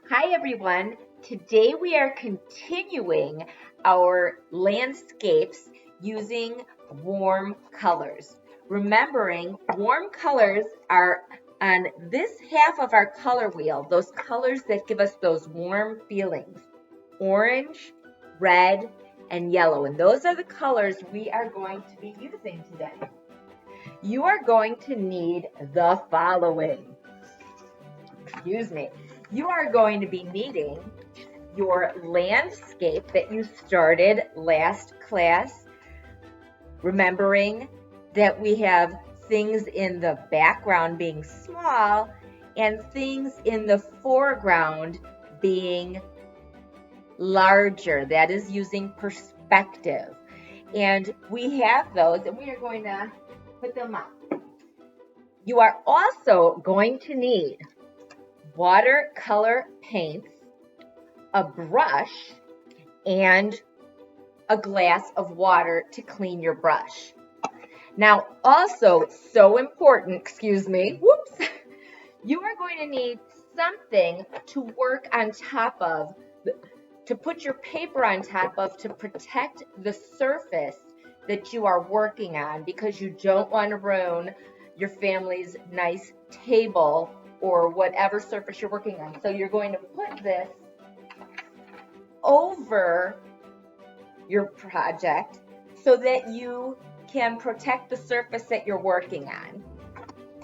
Hi everyone. Today we are continuing our landscapes using warm colors. Remembering warm colors are on this half of our color wheel, those colors that give us those warm feelings. Orange, red, and yellow. And those are the colors we are going to be using today. You are going to need the following. Excuse me. You are going to be needing your landscape that you started last class, remembering that we have things in the background being small and things in the foreground being larger. That is using perspective. And we have those, and we are going to put them up. You are also going to need watercolor paints, a brush, and a glass of water to clean your brush. Now, also so important, excuse me, whoops, you are going to need something to work on top of, to put your paper on top of to protect the surface that you are working on because you don't want to ruin your family's nice table or whatever surface you're working on. So you're going to put this over your project so that you can protect the surface that you're working on.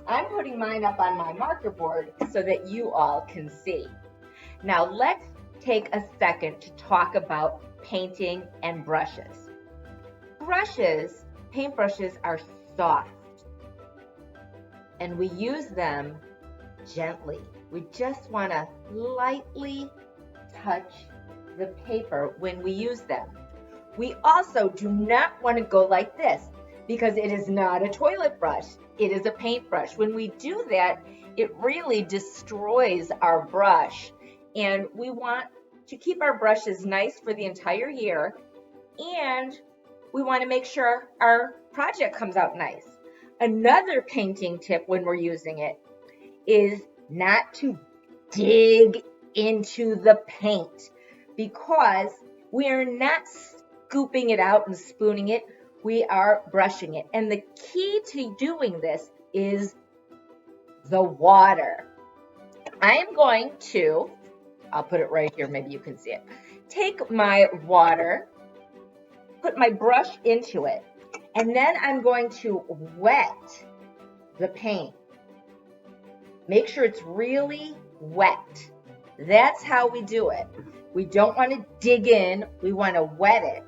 I'm putting mine up on my marker board so that you all can see. Now let's take a second to talk about painting and brushes. Paintbrushes are soft, and we use them gently. We just want to lightly touch the paper when we use them. We also do not want to go like this because it is not a toilet brush. It is a paintbrush. When we do that, it really destroys our brush. And we want to keep our brushes nice for the entire year. And we want to make sure our project comes out nice. Another painting tip when we're using it is not to dig into the paint because we are not scooping it out and spooning it. We are brushing it. And the key to doing this is the water. I am going to, I'll put it right here, maybe you can see it. Take my water, put my brush into it, and then I'm going to wet the paint. Make sure it's really wet. That's how we do it. We don't want to dig in, we want to wet it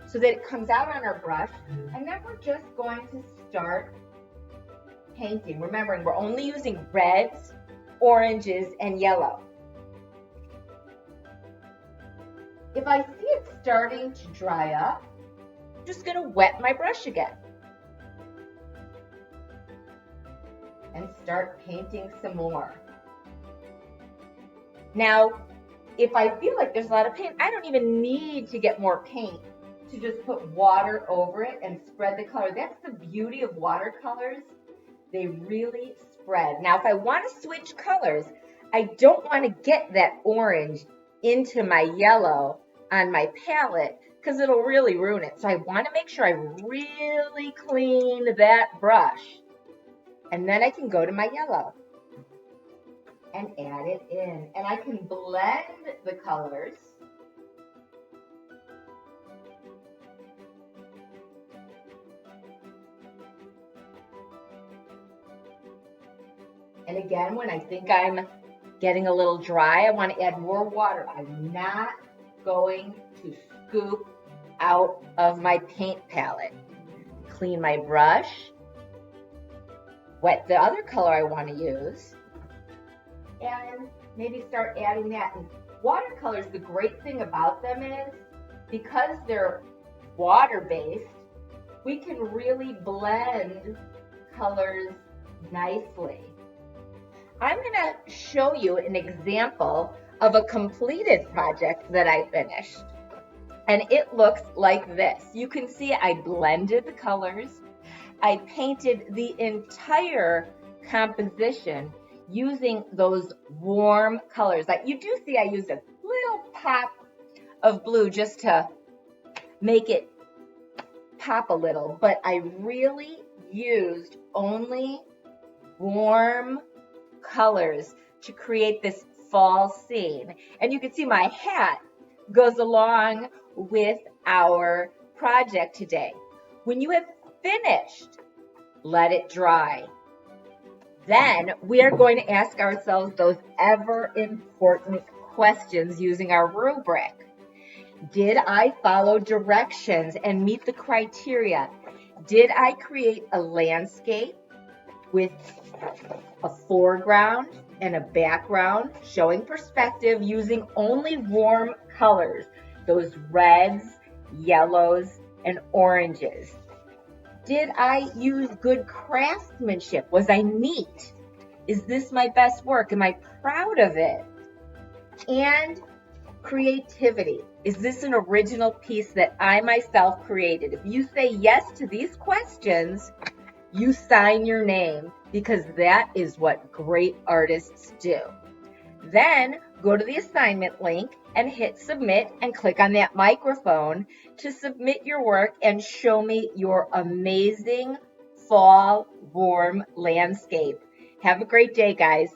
so that it comes out on our brush, and then we're just going to start painting. Remembering, we're only using reds, oranges, and yellow. If I see it starting to dry up, I'm just going to wet my brush again and start painting some more. Now, if I feel like there's a lot of paint, I don't even need to get more paint to just put water over it and spread the color. That's the beauty of watercolors. They really spread. Now, if I want to switch colors, I don't want to get that orange into my yellow on my palette because it'll really ruin it. So I want to make sure I really clean that brush. And then I can go to my yellow and add it in. And I can blend the colors. And again, when I think I'm getting a little dry, I want to add more water. I'm not going to scoop out of my paint palette. Clean my brush, wet the other color I want to use, and maybe start adding that. And watercolors, the great thing about them is because they're water-based, we can really blend colors nicely. I'm going to show you an example of a completed project that I finished. And it looks like this. You can see I blended the colors. I painted the entire composition using those warm colors. Like you do see I used a little pop of blue just to make it pop a little, but I really used only warm colors to create this fall scene. And you can see my hat goes along with our project today. When you have finished, let it dry. Then we are going to ask ourselves those ever important questions using our rubric. Did I follow directions and meet the criteria? Did I create a landscape with a foreground and a background showing perspective using only warm colors, those reds, yellows, and oranges? Did I use good craftsmanship? Was I neat? Is this my best work? Am I proud of it? And creativity. Is this an original piece that I myself created? If you say yes to these questions, you sign your name because that is what great artists do. Then go to the assignment link and hit submit and click on that microphone to submit your work and show me your amazing fall warm landscape. Have a great day, guys.